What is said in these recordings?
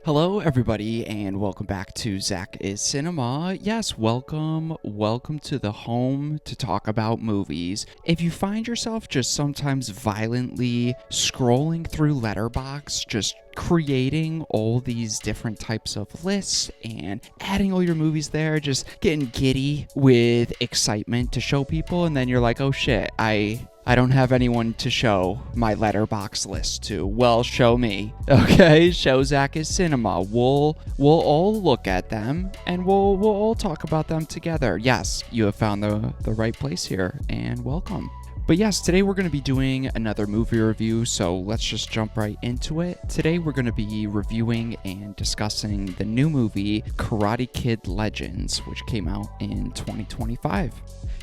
Hello, everybody, and welcome back to ZakIsCinema. Yes, welcome to the home to talk about movies. If you find yourself just sometimes violently scrolling through Letterboxd, just creating all these different types of lists and adding all your movies there, just getting giddy with excitement to show people, and then you're like, oh shit, I don't have anyone to show my Letterboxd list to. Well, show me. Okay, show ZakIsCinema. We'll all look at them and we'll all talk about them together. Yes, you have found the right place here, and welcome. But yes, today we're going to be doing another movie review, so let's just jump right into it. Today we're going to be reviewing and discussing the new movie Karate Kid Legends, which came out in 2025.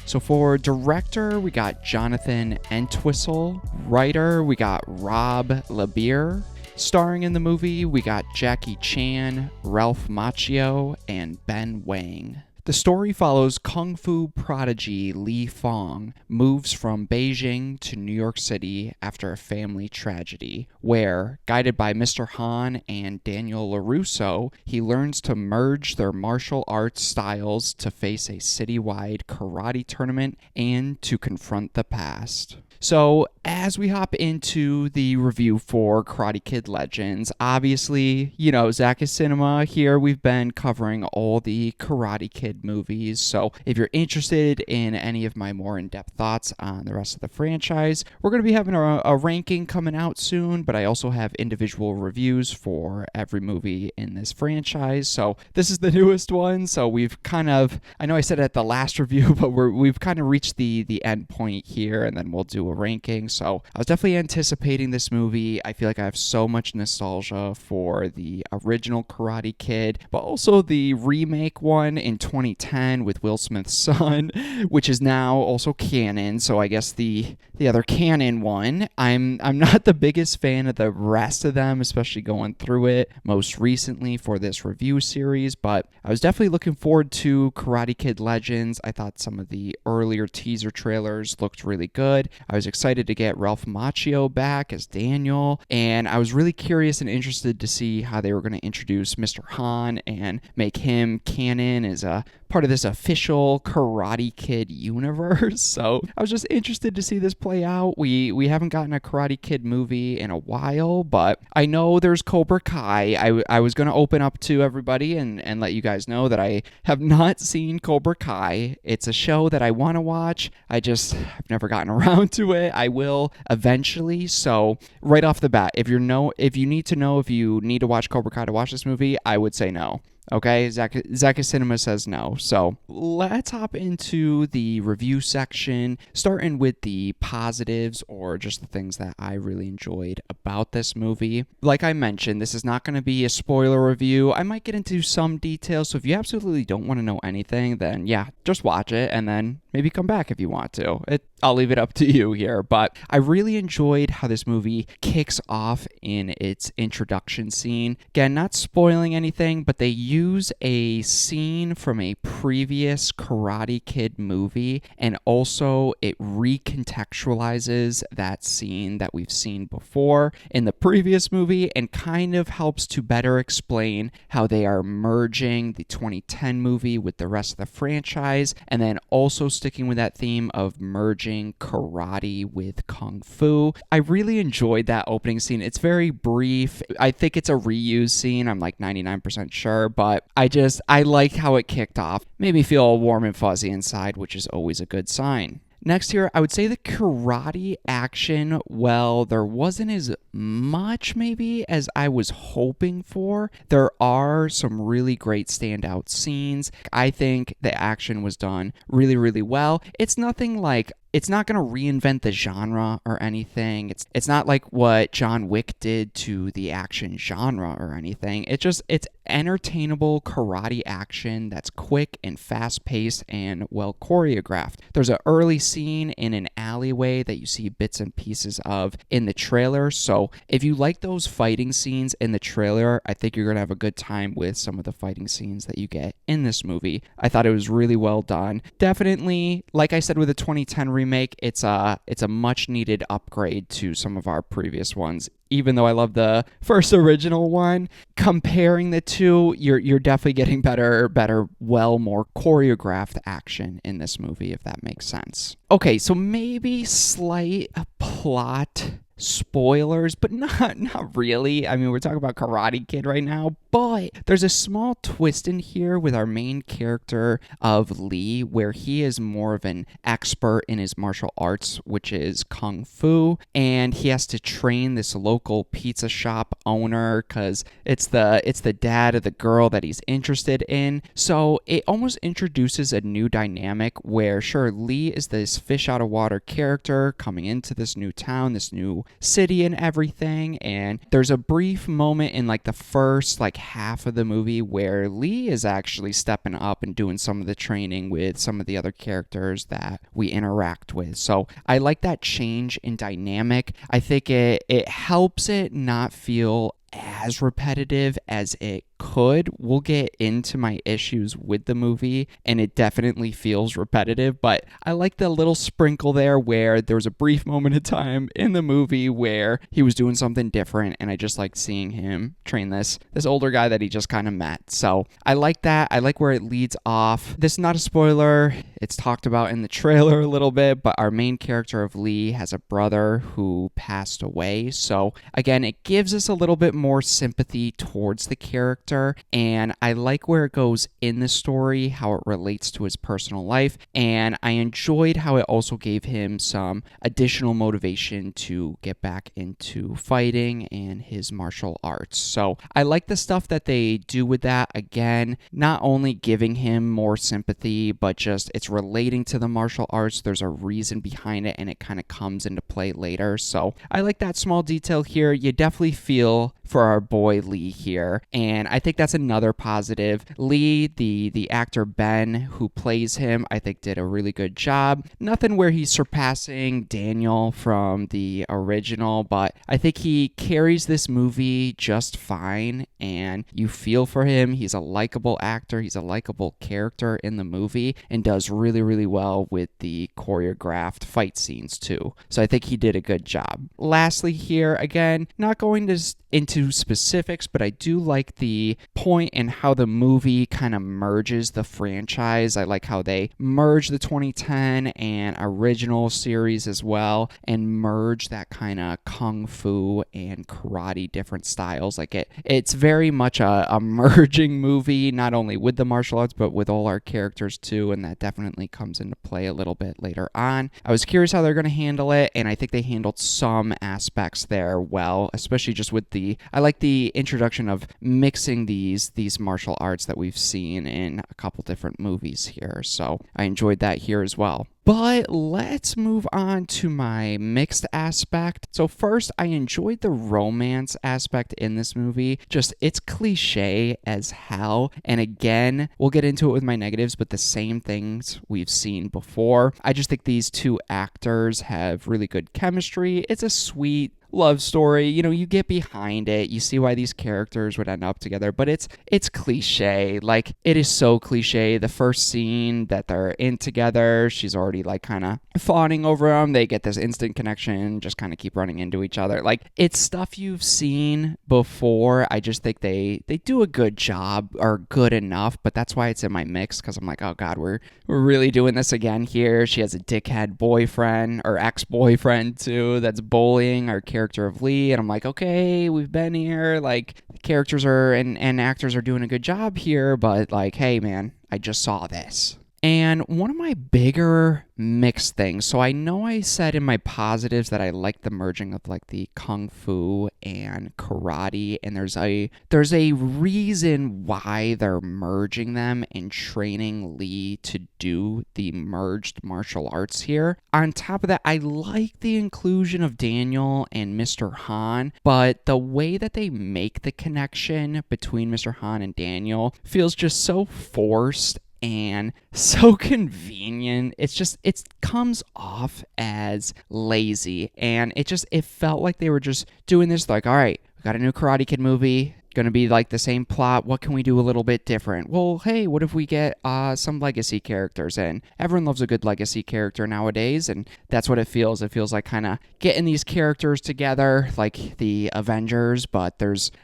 So for director, we got Jonathan Entwistle. Writer, we got Rob Labier. Starring in the movie, we got Jackie Chan, Ralph Macchio, and Ben Wang. The story follows kung fu prodigy Li Fong moves from Beijing to New York City after a family tragedy, where, guided by Mr. Han and Daniel LaRusso, he learns to merge their martial arts styles to face a citywide karate tournament and to confront the past. So, as we hop into the review for Karate Kid Legends, obviously, ZakIsCinema here, we've been covering all the Karate Kid movies. So, if you're interested in any of my more in-depth thoughts on the rest of the franchise, we're going to be having a ranking coming out soon, but I also have individual reviews for every movie in this franchise. So, this is the newest one. So, we've kind of, I know I said it at the last review, but we've kind of reached the end point here, and then we'll do a ranking. So I was definitely anticipating this movie. I feel like I have so much nostalgia for the original Karate Kid, but also the remake one in 2010 with Will Smith's son, which is now also canon. So I guess the other canon one. I'm not the biggest fan of the rest of them, especially going through it most recently for this review series, but I was definitely looking forward to Karate Kid Legends. I thought some of the earlier teaser trailers looked really good. I was excited to get Ralph Macchio back as Daniel, and I was really curious and interested to see how they were going to introduce Mr. Han and make him canon as a part of this official Karate Kid universe. So I was just interested to see this play out. We haven't gotten a Karate Kid movie in a while, but I know there's Cobra Kai. I was going to open up to everybody and let you guys know that I have not seen Cobra Kai. It's a show that I want to watch. I've never gotten around to it. I will eventually. So right off the bat, if you need to watch Cobra Kai to watch this movie, I would say no. Okay, ZakIsCinema says no. So let's hop into the review section, starting with the positives or just the things that I really enjoyed about this movie. Like I mentioned, this is not going to be a spoiler review. I might get into some details, so if you absolutely don't want to know anything, then yeah, just watch it and then maybe come back if you want to. I'll leave it up to you here, but I really enjoyed how this movie kicks off in its introduction scene. Again, not spoiling anything, but they use a scene from a previous Karate Kid movie, and also it recontextualizes that scene that we've seen before in the previous movie and kind of helps to better explain how they are merging the 2010 movie with the rest of the franchise, and then also sticking with that theme of merging karate with kung fu. I really enjoyed that opening scene. It's very brief. I think it's a reused scene. I'm like 99% sure, but I liked how it kicked off. Made me feel all warm and fuzzy inside, which is always a good sign. Next here, I would say the karate action, well, there wasn't as much maybe as I was hoping for. There are some really great standout scenes. I think the action was done really, really well. It's nothing like it's not going to reinvent the genre or anything. It's not like what John Wick did to the action genre or anything. It's entertainable karate action that's quick and fast-paced and well choreographed. There's an early scene in an alleyway that you see bits and pieces of in the trailer. So if you like those fighting scenes in the trailer, I think you're going to have a good time with some of the fighting scenes that you get in this movie. I thought it was really well done. Definitely, like I said with the 2010 remake, it's a much needed upgrade to some of our previous ones. even though I love the first original one. Comparing the two, you're definitely getting better, more choreographed action in this movie, if that makes sense. Okay, so maybe slight plot spoilers, but not really. I mean, we're talking about Karate Kid right now, but there's a small twist in here with our main character of Lee, where he is more of an expert in his martial arts, which is Kung Fu, and he has to train this local pizza shop owner because it's the dad of the girl that he's interested in. So it almost introduces a new dynamic where, sure, Lee is this fish out of water character coming into this new town, this new city and everything, and there's a brief moment in like the first half of the movie where Lee is actually stepping up and doing some of the training with some of the other characters that we interact with. So I like that change in dynamic. I think it helps it not feel as repetitive as it could. We'll get into my issues with the movie, and it definitely feels repetitive, but I like the little sprinkle there where there was a brief moment of time in the movie where he was doing something different, and I just liked seeing him train this older guy that he just kind of met. So I like that. I like where it leads off. This is not a spoiler. It's talked about in the trailer a little bit, but our main character of Lee has a brother who passed away. So again, it gives us a little bit more sympathy towards the character, and I like where it goes in the story, how it relates to his personal life, and I enjoyed how it also gave him some additional motivation to get back into fighting and his martial arts. So I like the stuff that they do with that. Again, not only giving him more sympathy, but just it's relating to the martial arts. There's a reason behind it, and it kind of comes into play later. So I like that small detail here. You definitely feel for our boy Lee here, and I think that's another positive. Lee, the actor Ben who plays him, I think did a really good job. Nothing where he's surpassing Daniel from the original, but I think he carries this movie just fine, and you feel for him. He's a likable actor, he's a likable character in the movie, and does really, really well with the choreographed fight scenes too. So I think he did a good job. Lastly here, again, not going to into specifics, but I do like the point and how the movie kind of merges the franchise. I like how they merge the 2010 and original series as well, and merge that kind of kung fu and karate different styles. It's very much a merging movie, not only with the martial arts, but with all our characters too, and that definitely comes into play a little bit later on. I was curious how they're going to handle it, and I think they handled some aspects there well, especially just with I like the introduction of mixing these martial arts that we've seen in a couple different movies here. So I enjoyed that here as well. But let's move on to my mixed aspect. So first, I enjoyed the romance aspect in this movie. Just, it's cliche as hell. And again, we'll get into it with my negatives, but the same things we've seen before. I just think these two actors have really good chemistry. It's a sweet love story. You get behind it. You see why these characters would end up together, but it's cliche. It is so cliche. The first scene that they're in together, she's already kind of fawning over him. They get this instant connection, just kind of keep running into each other. It's stuff you've seen before. I just think they do a good job, or good enough, but that's why it's in my mix, because I'm like, oh god, we're really doing this again here. She has a dickhead boyfriend, or ex-boyfriend too, that's bullying our character of Lee, and I'm like, okay, we've been here, characters are and actors are doing a good job here, but hey man, I just saw this. And one of my bigger mixed things, so I know I said in my positives that I like the merging of the kung fu and karate, and there's a reason why they're merging them and training Lee to do the merged martial arts here. On top of that, I like the inclusion of Daniel and Mr. Han, but the way that they make the connection between Mr. Han and Daniel feels just so forced and so convenient. It comes off as lazy, and it felt like they were just doing this all right, we got a new Karate Kid movie, going to be like the same plot. What can we do a little bit different? Well, hey, what if we get some legacy characters in? Everyone loves a good legacy character nowadays, and that's what it feels. It feels like kind of getting these characters together like the Avengers, but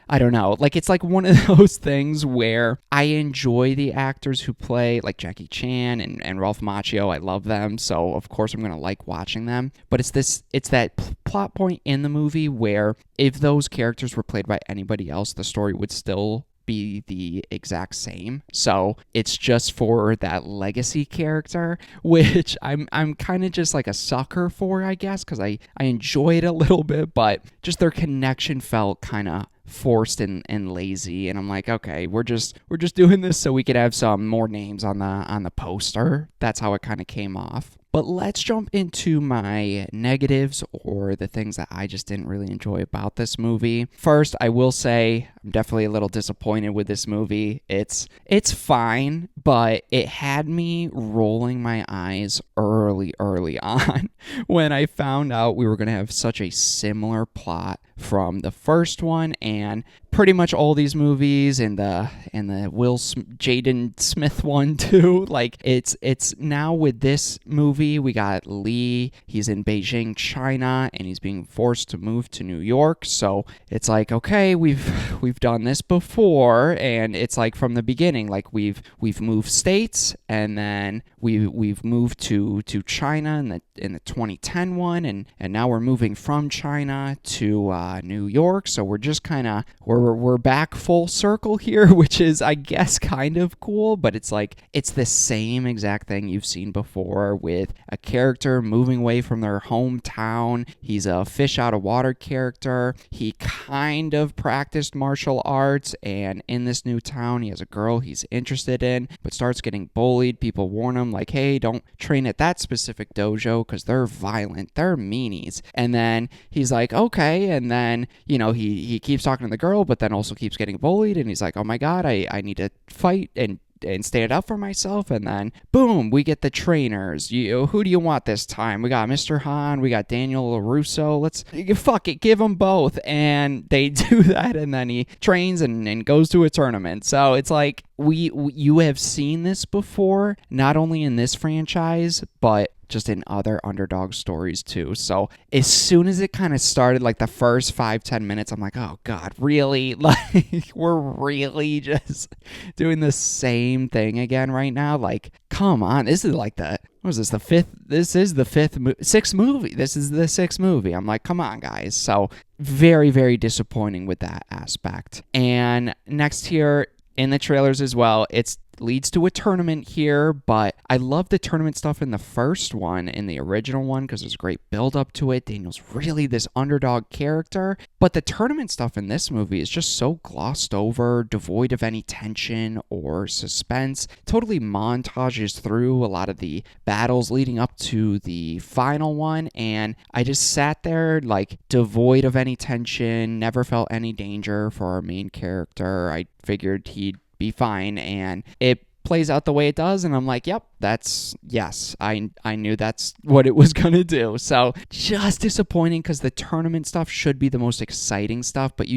I don't know, like it's like one of those things where I enjoy the actors who play, like Jackie Chan and Ralph Macchio. I love them, so of course I'm going to like watching them. But it's that plot point in the movie where if those characters were played by anybody else, the story would still be the exact same. So it's just for that legacy character, which I'm kind of just like a sucker for, I guess, because I enjoy it a little bit, but just their connection felt kind of forced and lazy, and I'm like, okay, we're just doing this so we could have some more names on the poster. That's how it kind of came off. But let's jump into my negatives, or the things that I just didn't really enjoy about this movie. First, I will say I'm definitely a little disappointed with this movie. It's fine, but it had me rolling my eyes early on when I found out we were going to have such a similar plot from the first one, and pretty much all these movies, and the Jaden Smith one too. Like it's now with this movie, we got Lee. He's in Beijing, China, and he's being forced to move to New York. So it's like, okay, we've done this before, and it's like from the beginning, like we've moved states, and then we've moved to China in the 2010 one, and now we're moving from China to New York. So we're just kind of we're back full circle here, which is, I guess, kind of cool, but it's like it's the same exact thing you've seen before with a character moving away from their hometown. He's a fish out of water character. He kind of practiced martial arts, and in this new town, he has a girl he's interested in, but starts getting bullied. People warn him, like, hey, don't train at that specific dojo because they're violent, they're meanies. And then he's like, okay, and then, you know, he keeps talking to the girl, but then also keeps getting bullied, and he's like, oh my god, I need to fight and stand up for myself. And then boom, we get the trainers. Who do you want this time? We got Mr. Han, we got Daniel LaRusso. Let's fuck it, give them both. And they do that, and then he trains and goes to a tournament. So it's like you have seen this before, not only in this franchise, but just in other underdog stories too. So as soon as it kind of started, like the first 5-10 minutes, I'm like, oh god, really? Like we're really just doing the same thing again right now? Like, come on, this is like sixth movie. This is the sixth movie. I'm like, come on, guys. So very, very disappointing with that aspect. And next here in the trailers as well, it leads to a tournament here, but I love the tournament stuff in the first one, in the original one, because there's a great build up to it. Daniel's really this underdog character, but the tournament stuff in this movie is just so glossed over, devoid of any tension or suspense. Totally montages through a lot of the battles leading up to the final one, and I just sat there like devoid of any tension, never felt any danger for our main character. I figured he'd be fine, and it plays out the way it does, and I'm like, yep, I knew that's what it was gonna do. So just disappointing, because the tournament stuff should be the most exciting stuff, but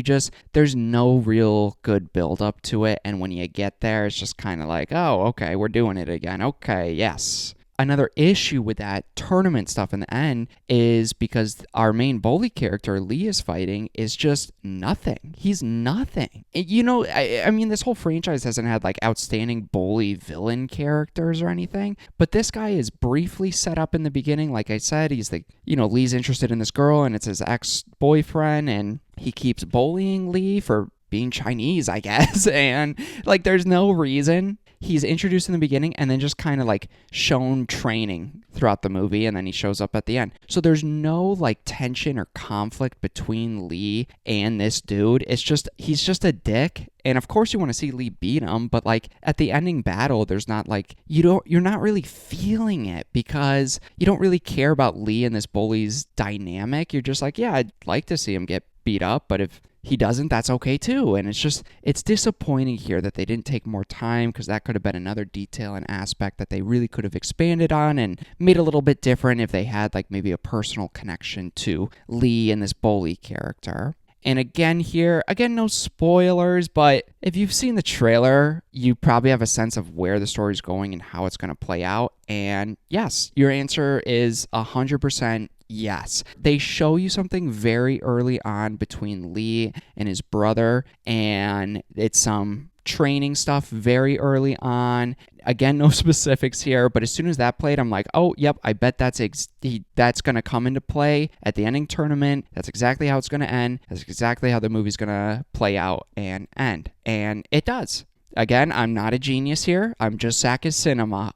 there's no real good build up to it, and when you get there, it's just kind of like, oh, okay, we're doing it again. Okay, yes. Another issue with that tournament stuff in the end is because our main bully character, Lee, is fighting, is just nothing. He's nothing. I mean, this whole franchise hasn't had like outstanding bully villain characters or anything, but this guy is briefly set up in the beginning. Like I said, he's Lee's interested in this girl, and it's his ex-boyfriend, and he keeps bullying Lee for being Chinese, I guess, and like there's no reason. He's introduced in the beginning and then just kind of like shown training throughout the movie, and then he shows up at the end. So there's no like tension or conflict between Lee and this dude. It's just, he's just a dick. And of course you want to see Lee beat him, but like at the ending battle, there's not like, you're not really feeling it, because you don't really care about Lee and this bully's dynamic. You're just like, yeah, I'd like to see him get beat up, but if he doesn't, that's okay too. And it's disappointing here that they didn't take more time, because that could have been another detail and aspect that they really could have expanded on and made a little bit different if they had like maybe a personal connection to Lee and this bully character. And again here, no spoilers, but if you've seen the trailer, you probably have a sense of where the story's going and how it's going to play out. And yes, your answer is 100% yes. They show you something very early on between Lee and his brother, and it's some training stuff very early on. Again, no specifics here, but as soon as that played, I'm like, oh, yep, I bet that's going to come into play at the ending tournament. That's exactly how it's going to end. That's exactly how the movie's going to play out and end. And it does. Again, I'm not a genius here. I'm just ZakIsCinema.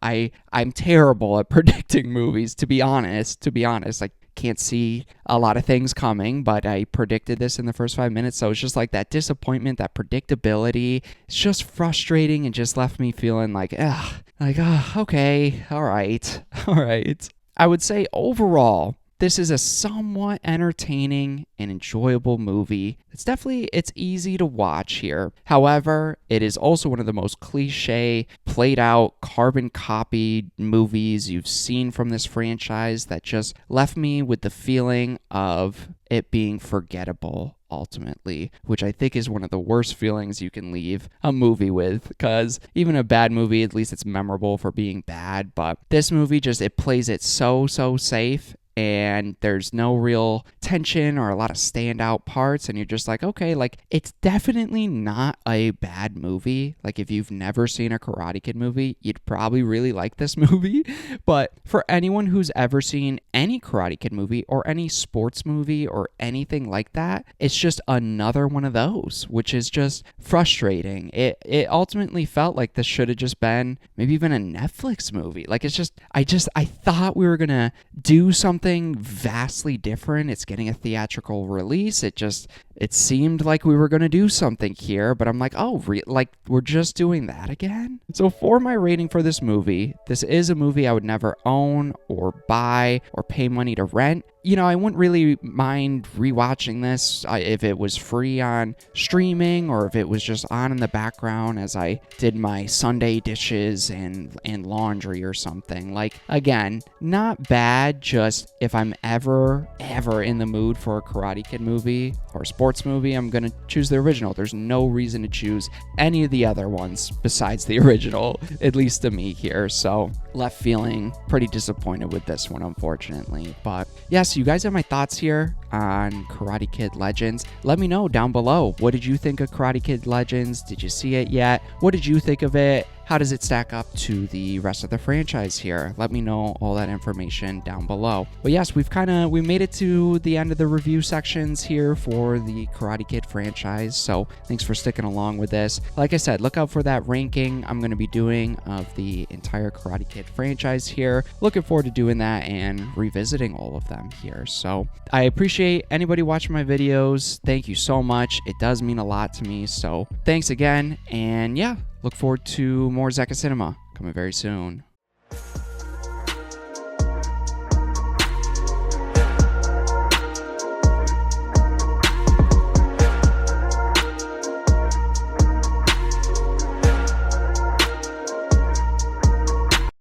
I'm terrible at predicting movies, to be honest. I can't see a lot of things coming, but I predicted this in the first 5 minutes. So it's just like that disappointment, that predictability. It's just frustrating and just left me feeling like, okay, all right. I would say overall, this is a somewhat entertaining and enjoyable movie. It's easy to watch here. However, it is also one of the most cliche, played out, carbon copied movies you've seen from this franchise that just left me with the feeling of it being forgettable ultimately, which I think is one of the worst feelings you can leave a movie with, because even a bad movie, at least it's memorable for being bad, but this movie it plays it so safe, and there's no real tension or a lot of standout parts, and you're just like, okay, like, it's definitely not a bad movie. Like, if you've never seen a Karate Kid movie, you'd probably really like this movie. But for anyone who's ever seen any Karate Kid movie or any sports movie or anything like that, it's just another one of those, which is just frustrating. It ultimately felt like this should have just been maybe even a Netflix movie. Like, I thought we were gonna do something vastly different. It's getting a theatrical release. It seemed like we were going to do something here, but I'm like, we're just doing that again? So for my rating for this movie, this is a movie I would never own or buy or pay money to rent. I wouldn't really mind rewatching this if it was free on streaming or if it was just on in the background as I did my Sunday dishes and laundry or something. Like, again, not bad, just if I'm ever in the mood for a Karate Kid movie or a sports movie, I'm going to choose the original. There's no reason to choose any of the other ones besides the original, at least to me here. So left feeling pretty disappointed with this one, unfortunately. But yes, you guys have my thoughts here on Karate Kid Legends. Let me know down below. What did you think of Karate Kid Legends? Did you see it yet? What did you think of it? How does it stack up to the rest of the franchise here? Let me know all that information down below. But yes, we made it to the end of the review sections here for the Karate Kid franchise. So thanks for sticking along with this. Like I said, look out for that ranking I'm going to be doing of the entire Karate Kid franchise here. Looking forward to doing that and revisiting all of them here. So I appreciate anybody watching my videos. Thank you so much. It does mean a lot to me. So thanks again. And yeah, look forward to more ZakIsCinema coming very soon.